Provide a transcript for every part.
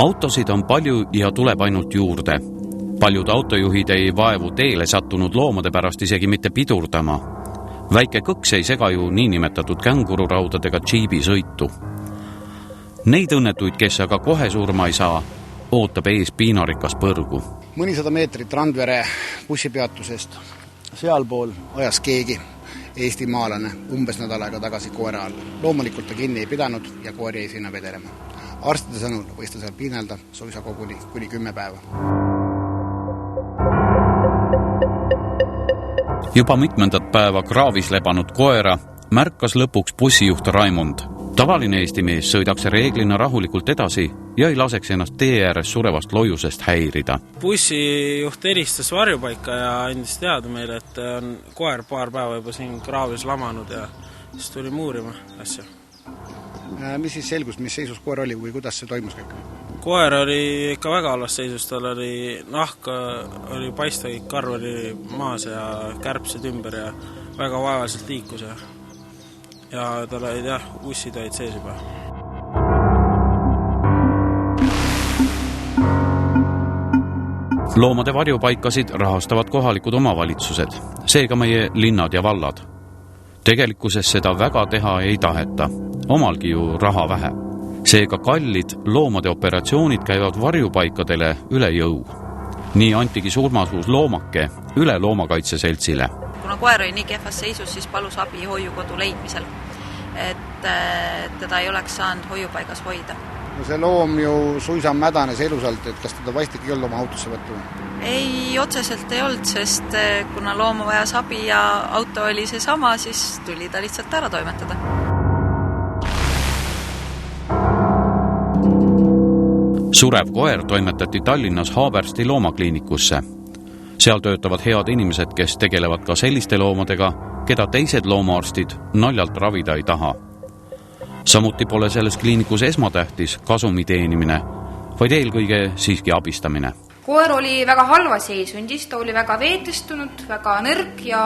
Autosid on palju ja tuleb ainult juurde. Paljud autojuhid ei vaevu teele sattunud loomade pärast isegi mitte pidurdama. Väike kõks ei sega ju niinimetatud kängururaudadega džiibi sõitu. Neid õnnetuid, kes aga kohe surma ei saa, ootab ees piinarikas põrgu. Mõnisada meetrit Randvere bussipeatusest sealpool ajas keegi eestimaalane umbes nädal aega tagasi koera all. Loomulikult ta kinni ei pidanud ja koer jäi sinna vedelema. Arstide sõnul võis ta seal piinelda suisa koguni kuni 10 päeva. Juba mitmendat päeva kraavis lebanud koera märkas lõpuks bussijuht Raimond. Tavaline Eesti mees sõidaks reeglina rahulikult edasi ja ei laseks ennast tee ääres surevast loiusest häirida. Bussijuht eristas varjupaika ja andis teada meile, et on koer paar päeva juba siin kraavis lamanud ja siis tuli muurima asja. Mis siis selgus, mis seisus koer oli või kuidas see toimus kõik? Koer oli ikka väga halvas seisus, tal oli nahk, oli paista, karv oli maas ja kärbsed ümber ja väga vaevaliselt liikus ja tal olid ussid olid sees juba. Loomade varjupaikasid rahastavad kohalikud omavalitsused, seega meie linnad ja vallad. Tegelikkuses seda väga teha ei taheta, omalgi ju raha vähe. Seega kallid loomade operatsioonid käivad varjupaikadele üle jõu. Nii antigi surmasuus loomake üle loomakaitseseltsile. Kuna koer oli nii kehvas seisus, siis palus abi hoiukodu leidmisel, et teda ei oleks saanud hoiupaigas hoida. No see loom ju suisa mädanes elusalt, et kas teda vastik ei olnud oma autosse võttu? Ei, otseselt ei olnud, sest kuna looma vajas abi ja auto oli see sama, siis tuli ta lihtsalt ära toimetada. Surev koer toimetati Tallinnas Haabersti loomakliinikusse. Seal töötavad head inimesed, kes tegelevad ka selliste loomadega, keda teised loomaarstid naljalt ravida ei taha. Samuti pole selles kliinikus esmatähtis kasumi teenimine, vaid eelkõige siiski abistamine. Koer oli väga halva seisundis, ta oli väga veetestunud, väga nõrk ja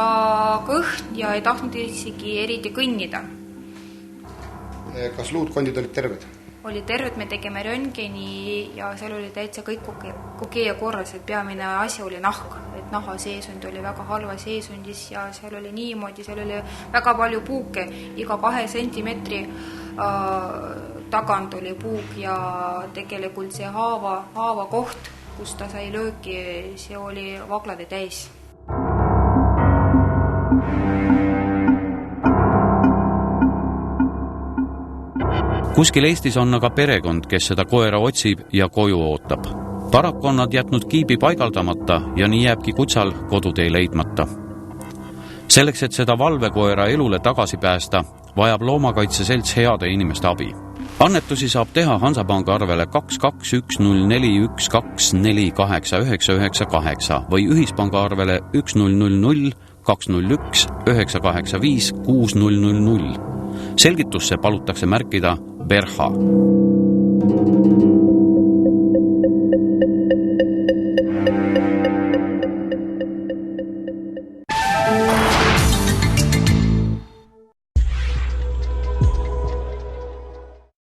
kõht ja ei tahtnud isegi eriti kõnnida. Kas luudkondid olid terved? Oli terved, me tegime röntgeni ja seal oli täitsa kõik okei ja korras, et peamine asja oli nahk, et naha seisund oli väga halva seisundis ja seal oli niimoodi, seal oli väga palju puuke, iga 2 sentimeetri tagant oli puuk ja tegelikult see haava koht, kus ta sai lööki, see oli vaglade täis. Kuskil Eestis on aga perekond, kes seda koera otsib ja koju ootab. Paraku on nad jätnud kiibi paigaldamata ja nii jääbki kutsal kodutee leidmata. Selleks, et seda valvekoera elule tagasi päästa, vajab loomakaitseselts heade inimeste abi. Annetusi saab teha Hansapanga arvele 221041248998 või ühispanga arvele 1000 201 985 6000. Selgitusse palutakse märkida Berha.